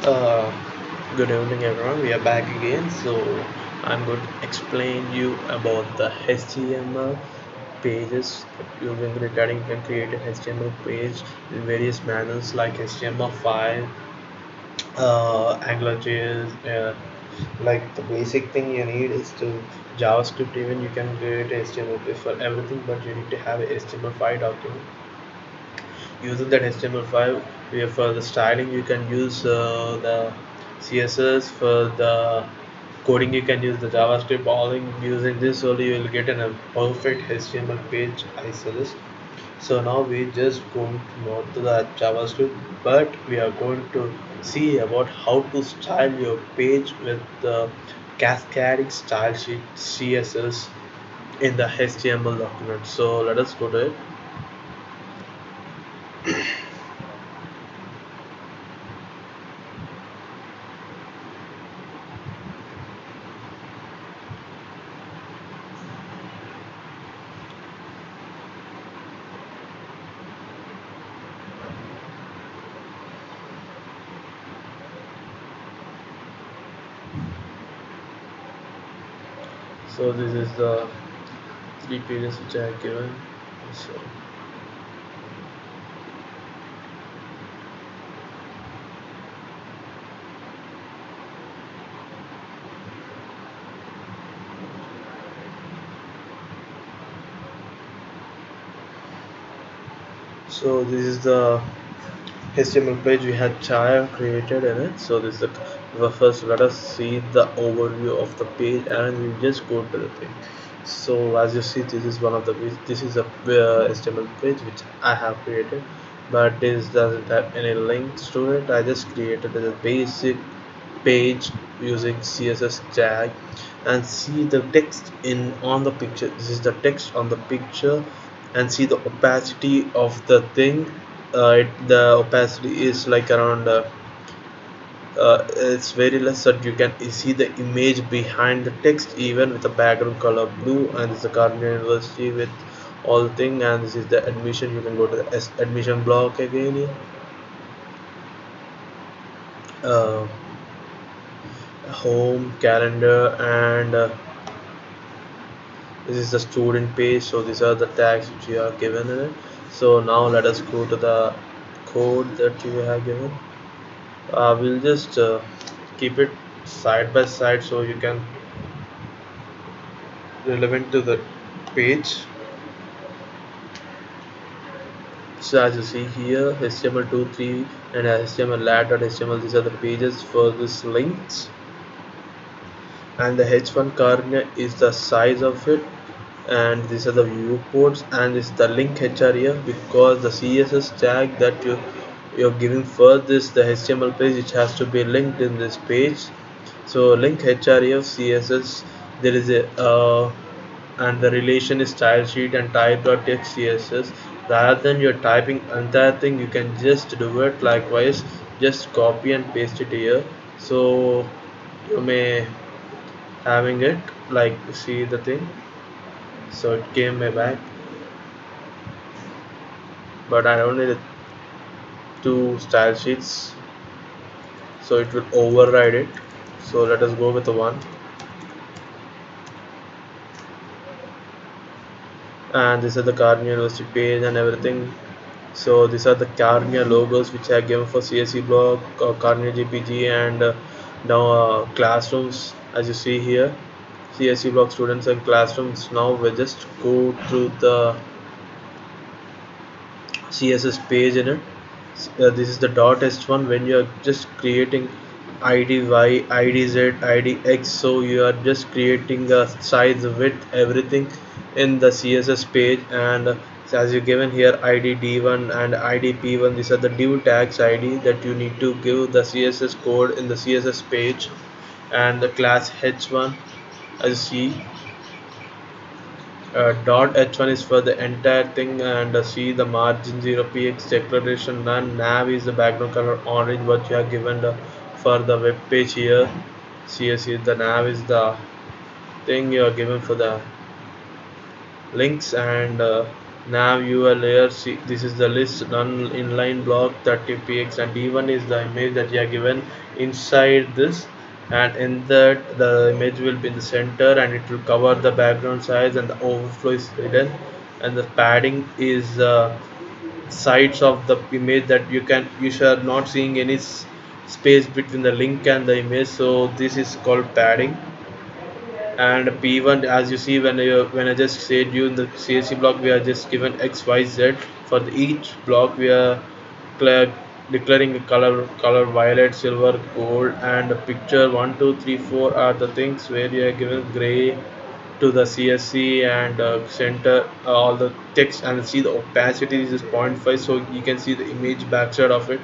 Uh, Good evening, everyone. We are back again. So, I'm going to explain you about the HTML pages. Using regarding you can create a HTML page in various manners like HTML5, AngularJS. Like the basic thing you need is to JavaScript. Even you can create a HTML page for everything, but you need to have a HTML5 document. Using that HTML5, for the styling you can use the CSS. For the coding you can use the JavaScript. All using this only you will get a perfect HTML page, I suggest. So now we just going to not to the JavaScript, but we are going to see about how to style your page with the cascading style sheet CSS in the HTML document. So let us go to it. So this is the three pages which I have given. So this is the HTML page we had Chaya created in it. So this is the first. Let us see the overview of the page, and we just go to the thing. So as you see, this is one of the this is a HTML page which I have created, but this doesn't have any links to it. I just created a basic page using CSS tag, and see the text in on the picture. This is the text on the picture, and see the opacity of the thing. The opacity is like around it's very less, so you can see the image behind the text even with the background color blue. And this is the Carnegie University with all the thing, and this is the admission. You can go to the admission block again here. uh, Home, calendar, and this is the student page. So these are the tags which you are given in it. So now let us go to the code that you have given. We'll just keep it side by side so you can relevant to the page. So as you see here, HTML2, 3, and HTML lat.html, these are the pages for this links. And the h1 coordinate is the size of it, and these are the viewports, and this is the link hr here, because the css tag that you're giving for this the HTML page, which has to be linked in this page. So link href css, there is a and the relation is style sheet and type.text css. Rather than you're typing entire thing, you can just do it likewise, just copy and paste it here. So you may having it like see the thing. So it came my back, but I don't need two style sheets, so it will override it. So let us go with the one. And this is the Carnegie University page and everything. So these are the Carnegie logos which I given for CSE block, Carnegie GPG, and now classrooms. As you see here, CSE block students and classrooms. Now we'll just go through the CSS page in it. This is the .h1 when you are just creating IDY, IDZ, IDX. So you are just creating a size, width, everything in the CSS page. And as you given here, ID D1 and ID P1, these are the div tags ID that you need to give the CSS code in the CSS page. And the class H1, as you see, dot h1 is for the entire thing, and see the margin 0 px declaration none. Nav is the background color orange what you have given for the web page here. CSE, the nav is the thing you are given for the links. And Now your layer, see, this is the list run inline block 30px, and d1 is the image that you are given inside this, and in that the image will be in the center and it will cover the background size and the overflow is hidden, and the padding is sides of the image that you shall not seeing any space between the link and the image, so this is called padding. And p1, as you see, when I just said you in the CSC block, we are just given x y z. For each block we are clear, declaring a color violet, silver, gold, and a picture 1 2 3 4 are the things where you are given gray to the CSC, and center all the text, and see the opacity is just 0.5, so you can see the image backside of it.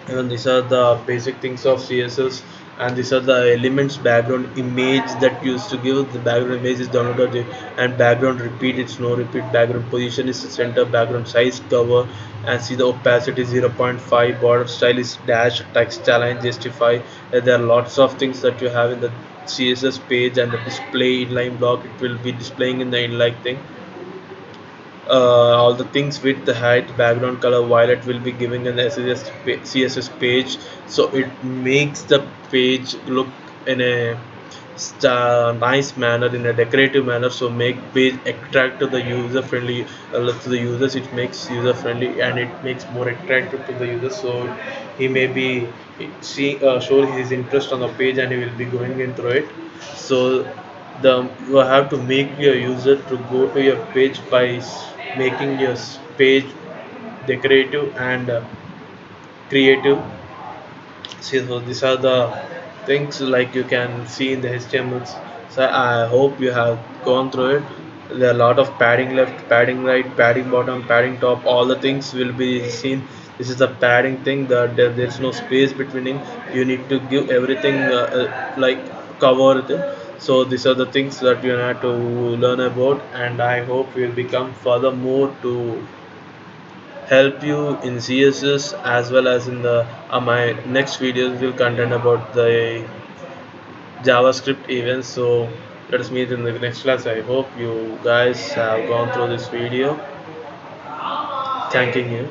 And these are the basic things of CSS, and these are the elements background image that used to give the background image is downloaded, and background repeat, it's no repeat, background position is center, background size cover, and see the opacity 0.5, border style is dash, text align, justify. There are lots of things that you have in the CSS page, and the display inline block, it will be displaying in the inline thing. All the things with the height, background color violet will be giving an CSS page, so it makes the page look in a nice manner, in a decorative manner, so make page attract to the user friendly, to the users, it makes user friendly and it makes more attractive to the user, so he may be show his interest on the page and he will be going in through it. So the you have to make your user to go to your page by making your page decorative and creative. See, so these are the things like you can see in the HTML. So I hope you have gone through it. There are a lot of padding left, padding right, padding bottom, padding top. All the things will be seen. This is the padding thing. There's no space between it. You need to give everything like cover it. So these are the things that you have to learn about, and I hope you will become furthermore to help you in CSS, as well as in the my next videos will contain about the JavaScript events. So let us meet in the next class. I hope you guys have gone through this video. Thanking you.